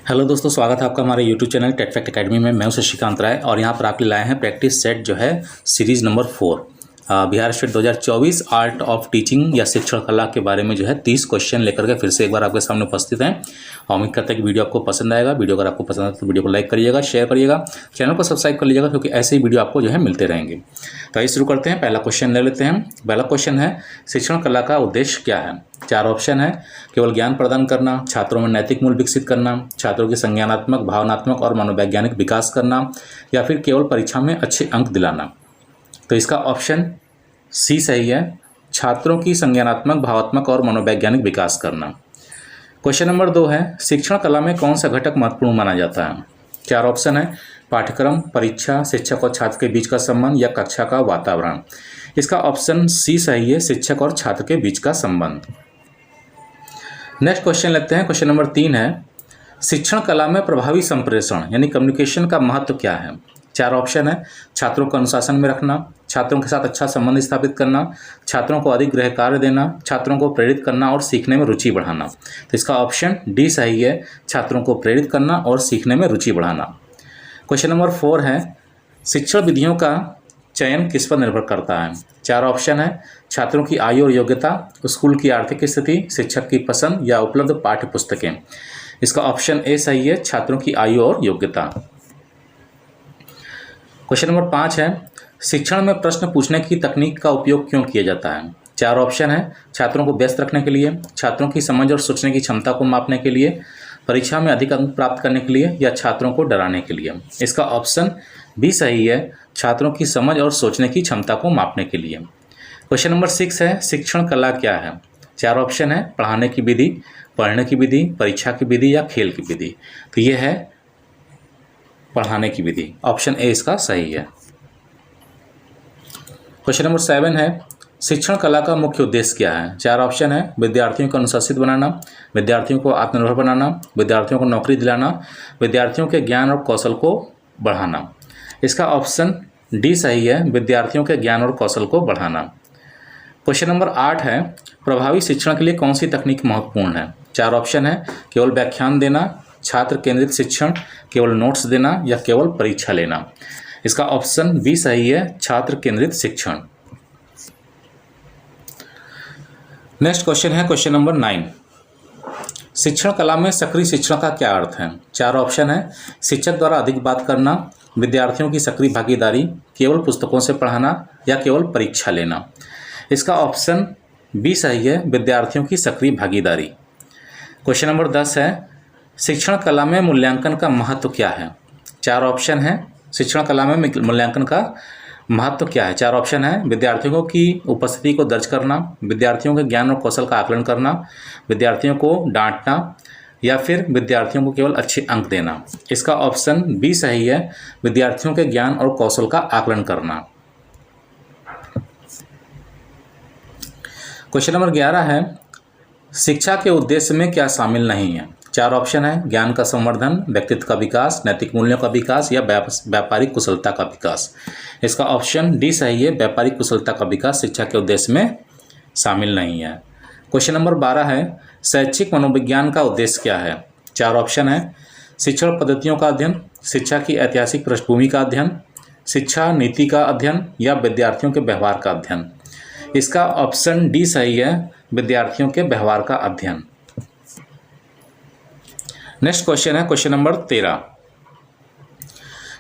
Hello दोस्तों, स्वागत है आपका हमारे YouTube channel tech fact academy में। मैं हूं शशिकांत राय और यहां पर आपके लिए लाए हैं प्रैक्टिस सेट जो है series number 4 Bihar state 2024 art of teaching या शिक्षण कला के बारे में जो है 30 क्वेश्चन लेकर के फिर से एक बार आपके सामने उपस्थित हैं। और उम्मीद करते हैं कि वीडियो आपको पसंद आएगा। वीडियो अगर आपको पसंद आए तो वीडियो को लाइक करिएगा, शेयर करिएगा, चैनल को सब्सक्राइब कर लीजिएगा, क्योंकि ऐसे ही वीडियो आपको जो है मिलते रहेंगे। तो आइए शुरू करते हैं। पहला क्वेश्चन ले लेते हैं। पहला क्वेश्चन है, शिक्षण कला का उद्देश्य क्या है? 4 ऑप्शन है। केवल ज्ञान प्रदान करना, छात्रों में नैतिक मूल्य विकसित करना, छात्रों के संज्ञानात्मक, भावनात्मक और मनोवैज्ञानिक विकास करना, या फिर केवल परीक्षा में अच्छे अंक दिलाना। तो इसका ऑप्शन सी सही है, छात्रों की संज्ञानात्मक, भावात्मक और मनोवैज्ञानिक विकास करना। क्वेश्चन नंबर 2 है, शिक्षण कला में कौन सा घटक महत्वपूर्ण माना जाता है? 4 ऑप्शन है। पाठ्यक्रम, परीक्षा, शिक्षक और छात्र के बीच का संबंध या कक्षा का वातावरण। इसका ऑप्शन सी सही है, शिक्षक और छात्र के बीच का संबंध। नेक्स्ट क्वेश्चन लेते हैं। क्वेश्चन नंबर 3 है, शिक्षण कला में प्रभावी संप्रेषण यानी कम्युनिकेशन का महत्व क्या है? 4 ऑप्शन है। छात्रों को अनुशासन में रखना, छात्रों के साथ अच्छा संबंध स्थापित करना, छात्रों को अधिक गृह कार्य देना, छात्रों को प्रेरित करना और सीखने में रुचि बढ़ाना। तो इसका ऑप्शन डी सही है, छात्रों को प्रेरित करना और सीखने में रुचि बढ़ाना। क्वेश्चन नंबर 4 है, शिक्षण विधियों का चयन किस पर निर्भर करता है? 4 ऑप्शन है। छात्रों की आयु और योग्यता, स्कूल की आर्थिक स्थिति, शिक्षक की पसंद या उपलब्ध पाठ्य पुस्तकें। इसका ऑप्शन ए सही है, छात्रों की आयु और योग्यता। क्वेश्चन नंबर 5 है, शिक्षण में प्रश्न पूछने की तकनीक का उपयोग क्यों किया जाता है? 4 ऑप्शन है। छात्रों को व्यस्त रखने के लिए, छात्रों की समझ और सोचने की क्षमता को मापने के लिए, परीक्षा में अधिक अंक प्राप्त करने के लिए, या छात्रों को डराने के लिए। इसका ऑप्शन बी सही है, छात्रों की समझ और सोचने की क्षमता को मापने के लिए। क्वेश्चन नंबर 6 है, शिक्षण कला क्या है? 4 ऑप्शन है। पढ़ाने की विधि, पढ़ने की विधि, परीक्षा की विधि या खेल की विधि। तो ये है पढ़ाने की विधि। ऑप्शन ए इसका सही है। क्वेश्चन नंबर 7 है, शिक्षण कला का मुख्य उद्देश्य क्या है? 4 ऑप्शन है। विद्यार्थियों को अनुशासित बनाना, विद्यार्थियों को आत्मनिर्भर बनाना, विद्यार्थियों को नौकरी दिलाना, विद्यार्थियों के ज्ञान और कौशल को बढ़ाना। इसका ऑप्शन डी सही है, विद्यार्थियों के ज्ञान और कौशल को बढ़ाना। क्वेश्चन नंबर 8 है, प्रभावी शिक्षण के लिए कौन सी तकनीक महत्वपूर्ण है? 4 ऑप्शन है। केवल व्याख्यान देना, छात्र केंद्रित शिक्षण, केवल नोट्स देना या केवल परीक्षा लेना। इसका ऑप्शन बी सही है, छात्र केंद्रित शिक्षण। नेक्स्ट क्वेश्चन है क्वेश्चन नंबर 9, शिक्षण कला में सक्रिय शिक्षण का क्या अर्थ है? 4 ऑप्शन है। शिक्षक द्वारा अधिक बात करना, विद्यार्थियों की सक्रिय भागीदारी, केवल पुस्तकों से पढ़ाना या केवल परीक्षा लेना। इसका ऑप्शन बी सही है, विद्यार्थियों की सक्रिय भागीदारी। क्वेश्चन नंबर 10 है, शिक्षण कला में मूल्यांकन का महत्व क्या है? 4 ऑप्शन है। शिक्षण कला में मूल्यांकन का महत्व क्या है? 4 ऑप्शन है। विद्यार्थियों की उपस्थिति को दर्ज करना, विद्यार्थियों के ज्ञान और कौशल का आकलन करना, विद्यार्थियों को डांटना, या फिर विद्यार्थियों को केवल अच्छे अंक देना। इसका ऑप्शन बी सही है, विद्यार्थियों के ज्ञान और कौशल का आकलन करना। क्वेश्चन नंबर 11 है, शिक्षा के उद्देश्य में क्या शामिल नहीं है? 4 ऑप्शन है। ज्ञान का संवर्धन, व्यक्तित्व का विकास, नैतिक मूल्यों का विकास या व्यापारिक कुशलता का विकास। इसका ऑप्शन डी सही है, व्यापारिक कुशलता का विकास शिक्षा के उद्देश्य में शामिल नहीं है। क्वेश्चन नंबर 12 है, शैक्षिक मनोविज्ञान का उद्देश्य क्या है? 4 ऑप्शन है। शिक्षण पद्धतियों का अध्ययन, शिक्षा की ऐतिहासिक पृष्ठभूमि का अध्ययन, शिक्षा नीति का अध्ययन या विद्यार्थियों के व्यवहार का अध्ययन। इसका ऑप्शन डी सही है, विद्यार्थियों के व्यवहार का अध्ययन। नेक्स्ट क्वेश्चन है क्वेश्चन नंबर 13,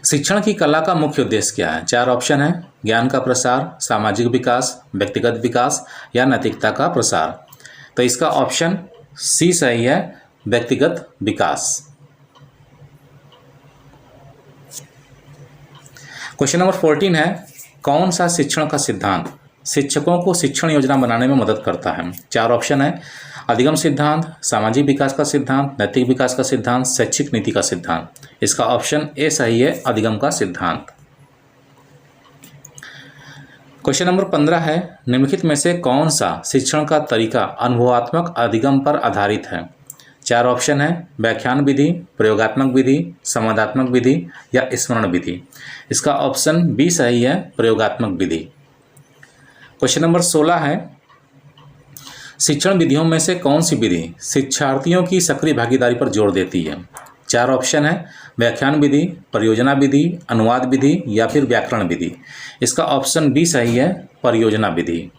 शिक्षण की कला का मुख्य उद्देश्य क्या है? 4 ऑप्शन है। ज्ञान का प्रसार, सामाजिक विकास, व्यक्तिगत विकास या नैतिकता का प्रसार। तो इसका ऑप्शन सी सही है, व्यक्तिगत विकास। क्वेश्चन नंबर 14 है, कौन सा शिक्षण का सिद्धांत शिक्षकों को शिक्षण योजना बनाने में मदद करता है? 4 ऑप्शन है। अधिगम सिद्धांत, सामाजिक विकास का सिद्धांत, नैतिक विकास का सिद्धांत, शैक्षिक नीति का सिद्धांत। इसका ऑप्शन ए सही है, अधिगम का सिद्धांत। क्वेश्चन नंबर 15 है, निम्नलिखित में से कौन सा शिक्षण का तरीका अनुभवात्मक अधिगम पर आधारित है? 4 ऑप्शन है। व्याख्यान विधि, प्रयोगात्मक विधि, संवादात्मक विधि या स्मरण विधि। इसका ऑप्शन बी सही है, प्रयोगात्मक विधि। क्वेश्चन नंबर 16 है, शिक्षण विधियों में से कौन सी विधि शिक्षार्थियों की सक्रिय भागीदारी पर जोर देती है? चार ऑप्शन है, व्याख्यान विधि, परियोजना विधि, अनुवाद विधि या फिर व्याकरण विधि। इसका ऑप्शन बी सही है, परियोजना विधि।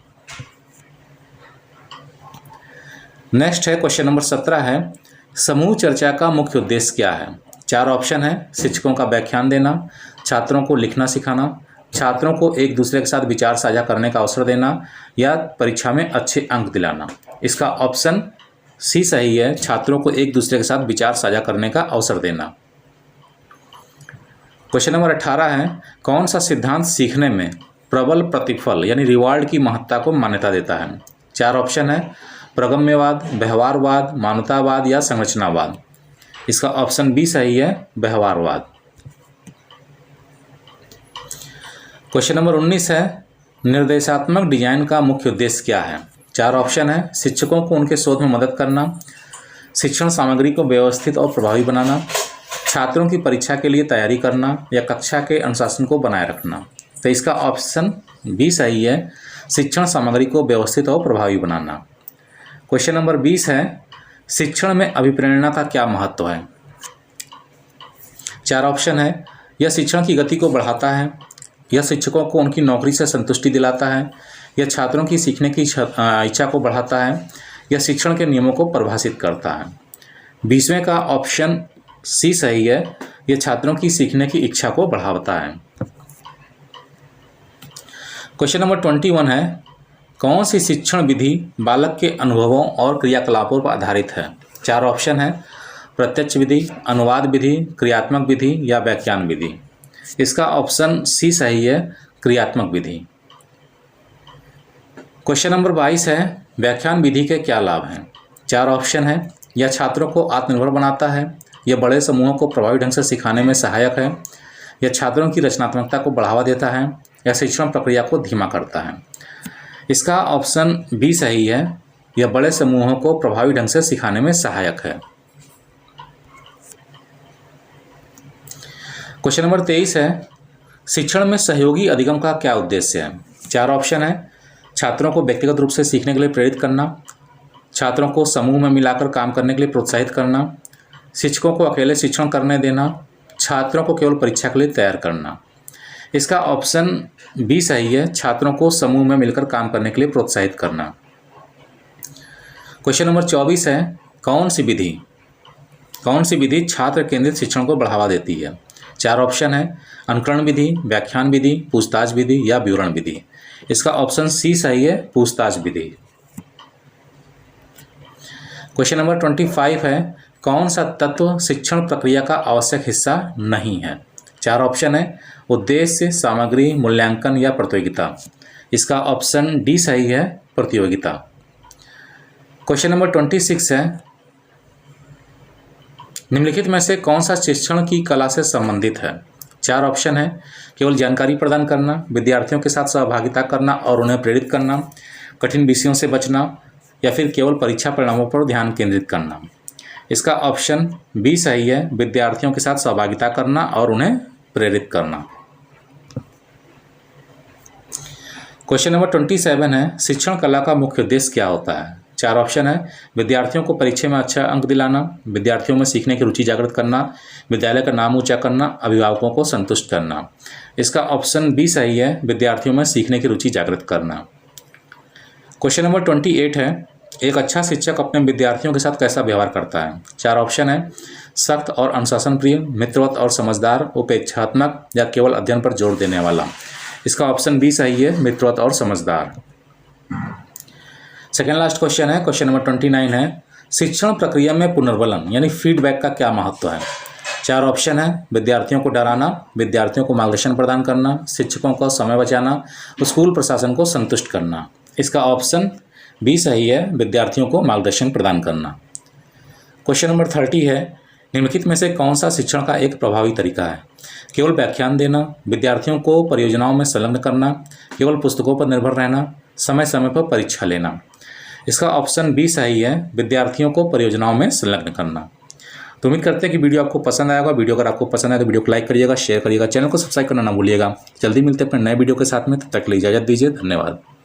नेक्स्ट है क्वेश्चन नंबर 17 है, समूह चर्चा का मुख्य उद्देश्य क्या है। चार ऑप्शन है, शिक्षकों का व्याख्यान देना, छात्रों को लिखना सिखाना, छात्रों को एक दूसरे के साथ विचार साझा करने का अवसर देना या परीक्षा में अच्छे अंक दिलाना। इसका ऑप्शन सी सही है, छात्रों को एक दूसरे के साथ विचार साझा करने का अवसर देना। क्वेश्चन नंबर 18 है, कौन सा सिद्धांत सीखने में प्रबल प्रतिफल यानी रिवार्ड की महत्ता को मान्यता देता है। चार ऑप्शन है, प्रगम्यवाद, व्यवहारवाद, मानवतावाद या संरचनावाद। इसका ऑप्शन बी सही है, व्यवहारवाद। क्वेश्चन नंबर 19 है, निर्देशात्मक डिजाइन का मुख्य उद्देश्य क्या है। चार ऑप्शन है, शिक्षकों को उनके शोध में मदद करना, शिक्षण सामग्री को व्यवस्थित और प्रभावी बनाना, छात्रों की परीक्षा के लिए तैयारी करना या कक्षा के अनुशासन को बनाए रखना। तो इसका ऑप्शन बी सही है, शिक्षण सामग्री को व्यवस्थित और प्रभावी बनाना। क्वेश्चन नंबर 20 है, शिक्षण में अभिप्रेरणा का क्या महत्व है। चार ऑप्शन है, यह शिक्षण की गति को बढ़ाता है, यह शिक्षकों को उनकी नौकरी से संतुष्टि दिलाता है, यह छात्रों की सीखने की इच्छा को बढ़ाता है, यह शिक्षण के नियमों को परिभाषित करता है। 20वें का ऑप्शन सी सही है, यह छात्रों की सीखने की इच्छा को बढ़ाता है। क्वेश्चन नंबर 21 है, कौन सी शिक्षण विधि बालक के अनुभवों और क्रियाकलापों पर आधारित है। चार ऑप्शन है, प्रत्यक्ष विधि, अनुवाद विधि, क्रियात्मक विधि या व्याख्यान विधि। इसका ऑप्शन सी सही है, क्रियात्मक विधि। क्वेश्चन नंबर 22 है, व्याख्यान विधि के क्या लाभ हैं। चार ऑप्शन है, यह छात्रों को आत्मनिर्भर बनाता है, यह बड़े समूहों को प्रभावी ढंग से सिखाने में सहायक है, यह छात्रों की रचनात्मकता को बढ़ावा देता है, यह शिक्षण प्रक्रिया को धीमा करता है। इसका ऑप्शन बी सही है, यह बड़े समूहों को प्रभावी ढंग से सिखाने में सहायक है। क्वेश्चन नंबर 23 है, शिक्षण में सहयोगी अधिगम का क्या उद्देश्य है। चार ऑप्शन है, छात्रों को व्यक्तिगत रूप से सीखने के लिए प्रेरित करना, छात्रों को समूह में मिलाकर काम करने के लिए प्रोत्साहित करना, शिक्षकों को अकेले शिक्षण करने देना, छात्रों को केवल परीक्षा के लिए तैयार करना। इसका ऑप्शन बी सही है, छात्रों को समूह में मिलकर काम करने के लिए प्रोत्साहित करना। क्वेश्चन नंबर 24 है, कौन सी विधि छात्र केंद्रित शिक्षण को बढ़ावा देती है। चार ऑप्शन है, अनुकरण विधि, व्याख्यान विधि, पूछताछ विधि या विवरण विधि। इसका ऑप्शन सी सही है, पूछताछ विधि। क्वेश्चन नंबर 25 है, कौन सा तत्व शिक्षण प्रक्रिया का आवश्यक हिस्सा नहीं है। चार ऑप्शन है, उद्देश्य, सामग्री, मूल्यांकन या प्रतियोगिता। इसका ऑप्शन डी सही है, प्रतियोगिता। क्वेश्चन नंबर 26 है, निम्नलिखित में से कौन सा शिक्षण की कला से संबंधित है। चार ऑप्शन है, केवल जानकारी प्रदान करना, विद्यार्थियों के साथ सहभागिता करना और उन्हें प्रेरित करना, कठिन विषयों से बचना या फिर केवल परीक्षा परिणामों पर ध्यान केंद्रित करना। इसका ऑप्शन बी सही है, विद्यार्थियों के साथ सहभागिता करना और उन्हें प्रेरित करना। क्वेश्चन नंबर 27 है, शिक्षण कला का मुख्य उद्देश्य क्या होता है। चार ऑप्शन है, विद्यार्थियों को परीक्षा में अच्छा अंक दिलाना, विद्यार्थियों में सीखने की रुचि जागृत करना, विद्यालय का नाम ऊंचा करना, अभिभावकों को संतुष्ट करना। इसका ऑप्शन बी सही है, विद्यार्थियों में सीखने की रुचि जागृत करना। क्वेश्चन नंबर 28 है, एक अच्छा शिक्षक अपने विद्यार्थियों के साथ कैसा व्यवहार करता है। चार ऑप्शन है, सख्त और अनुशासन प्रिय, मित्रवत और समझदार, उपेक्षात्मक या केवल अध्ययन पर जोर देने वाला। इसका ऑप्शन बी सही है, मित्रवत और समझदार। सेकेंड लास्ट क्वेश्चन है, क्वेश्चन नंबर 29 है, शिक्षण प्रक्रिया में पुनर्बलन यानी फीडबैक का क्या महत्व है। चार ऑप्शन है, विद्यार्थियों को डराना, विद्यार्थियों को मार्गदर्शन प्रदान करना, शिक्षकों का समय बचाना, स्कूल प्रशासन को संतुष्ट करना। इसका ऑप्शन बी सही है, विद्यार्थियों को मार्गदर्शन प्रदान करना। क्वेश्चन नंबर 30 है, निम्नलिखित में से कौन सा शिक्षण का एक प्रभावी तरीका है। केवल व्याख्यान देना, विद्यार्थियों को परियोजनाओं में संलग्न करना, केवल पुस्तकों पर निर्भर रहना, समय समय पर परीक्षा लेना। इसका ऑप्शन बी सही है, विद्यार्थियों को परियोजनाओं में संलग्न करना। तो उम्मीद करते हैं कि वीडियो आपको पसंद आएगा। वीडियो अगर आपको पसंद आए तो वीडियो को लाइक करिएगा, शेयर करिएगा, चैनल को सब्सक्राइब करना ना भूलिएगा। जल्दी मिलते हैं अपने नए वीडियो के साथ में, तब तक के लिए इजाजत दीजिए। धन्यवाद।